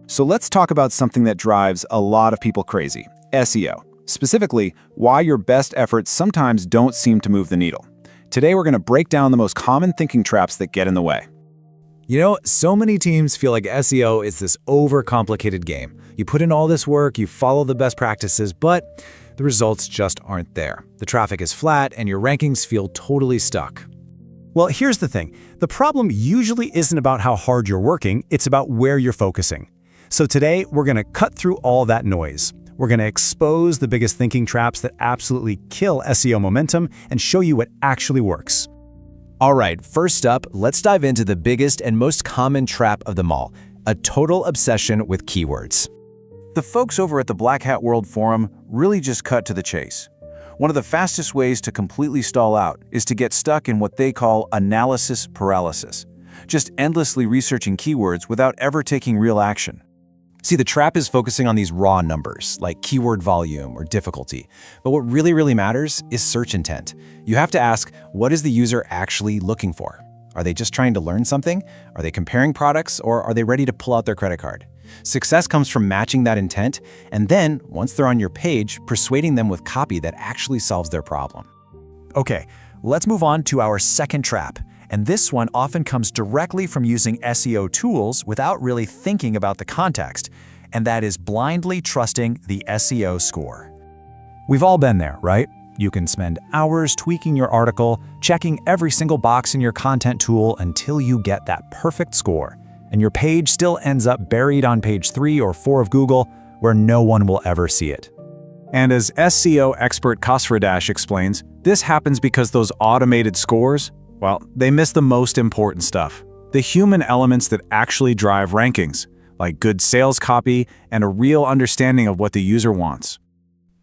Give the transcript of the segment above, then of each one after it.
So let's talk about something that drives a lot of people crazy, SEO. Specifically, why your best efforts sometimes don't seem to move the needle. Today we're going to break down the most common thinking traps that get in the way. You know, so many teams feel like SEO is this overcomplicated game. You put in all this work, you follow the best practices, but the results just aren't there. The traffic is flat and your rankings feel totally stuck. Well, here's the thing. The problem usually isn't about how hard you're working, it's about where you're focusing. So today, we're going to cut through all that noise. We're going to expose the biggest thinking traps that absolutely kill SEO momentum and show you what actually works. All right, first up, let's dive into the biggest and most common trap of them all, a total obsession with keywords. The folks over at the Black Hat World Forum really just cut to the chase. One of the fastest ways to completely stall out is to get stuck in what they call analysis paralysis, just endlessly researching keywords without ever taking real action. See, the trap is focusing on these raw numbers, like keyword volume or difficulty. But what really matters is search intent. You have to ask, what is the user actually looking for? Are they just trying to learn something? Are they comparing products? Or are they ready to pull out their credit card? Success comes from matching that intent, and then, once they're on your page, persuading them with copy that actually solves their problem. Okay, let's move on to our second trap. And this one often comes directly from using SEO tools without really thinking about the context, and that is blindly trusting the SEO score. We've all been there, right? You can spend hours tweaking your article, checking every single box in your content tool until you get that perfect score, and your page still ends up buried on page 3 or 4 of Google, where no one will ever see it. And as SEO expert Khosradash explains, this happens because those automated scores, well, they miss the most important stuff, the human elements that actually drive rankings, like good sales copy and a real understanding of what the user wants.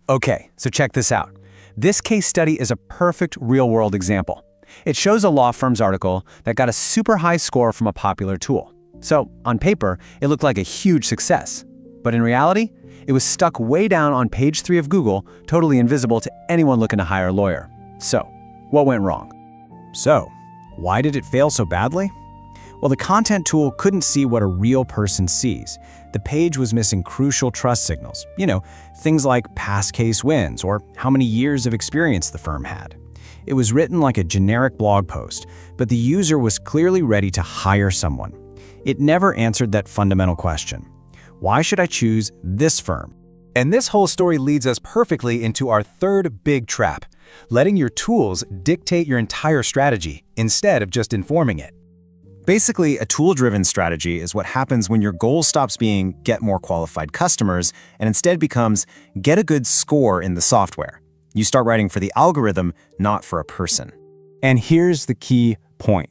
Okay, so check this out. This case study is a perfect real-world example. It shows a law firm's article that got a super high score from a popular tool. So, on paper, it looked like a huge success. But in reality, it was stuck way down on page 3 of Google, totally invisible to anyone looking to hire a lawyer. So, what went wrong? So, why did it fail so badly? Well, the content tool couldn't see what a real person sees. The page was missing crucial trust signals. You know, things like past case wins or how many years of experience the firm had. It was written like a generic blog post, but the user was clearly ready to hire someone. It never answered that fundamental question. Why should I choose this firm? And this whole story leads us perfectly into our third big trap, letting your tools dictate your entire strategy instead of just informing it. Basically, a tool-driven strategy is what happens when your goal stops being get more qualified customers and instead becomes get a good score in the software. You start writing for the algorithm, not for a person. And here's the key point.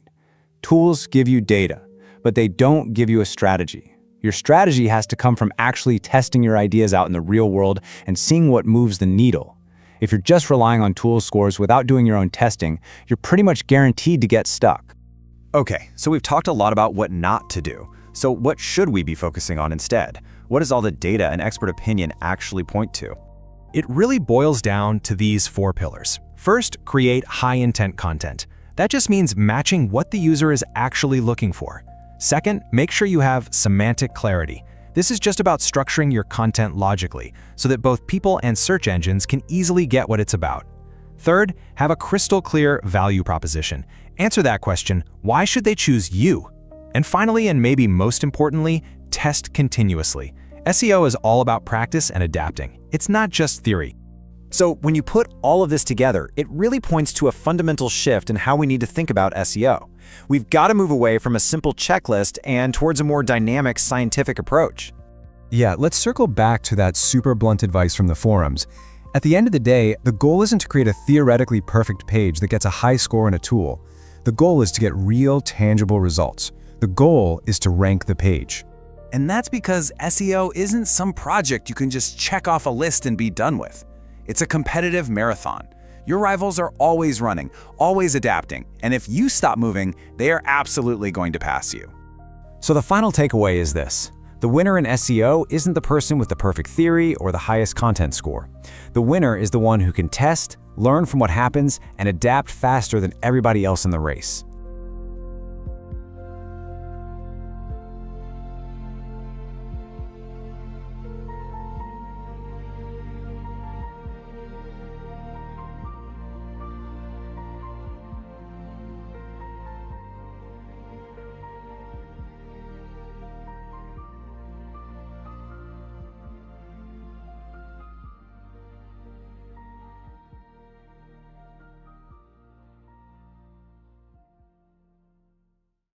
Tools give you data, but they don't give you a strategy. Your strategy has to come from actually testing your ideas out in the real world and seeing what moves the needle. If you're just relying on tool scores without doing your own testing, you're pretty much guaranteed to get stuck. Okay, so we've talked a lot about what not to do. So what should we be focusing on instead? What does all the data and expert opinion actually point to? It really boils down to these 4 pillars. First, create high-intent content. That just means matching what the user is actually looking for. Second, make sure you have semantic clarity. This is just about structuring your content logically so that both people and search engines can easily get what it's about. Third, have a crystal clear value proposition. Answer that question, why should they choose you? And finally, and maybe most importantly, test continuously. SEO is all about practice and adapting. It's not just theory. So when you put all of this together, it really points to a fundamental shift in how we need to think about SEO. We've got to move away from a simple checklist and towards a more dynamic, scientific approach. Yeah, let's circle back to that super blunt advice from the forums. At the end of the day, the goal isn't to create a theoretically perfect page that gets a high score in a tool. The goal is to get real, tangible results. The goal is to rank the page. And that's because SEO isn't some project you can just check off a list and be done with. It's a competitive marathon. Your rivals are always running, always adapting, and if you stop moving, they are absolutely going to pass you. So the final takeaway is this. The winner in SEO isn't the person with the perfect theory or the highest content score. The winner is the one who can test, learn from what happens, and adapt faster than everybody else in the race.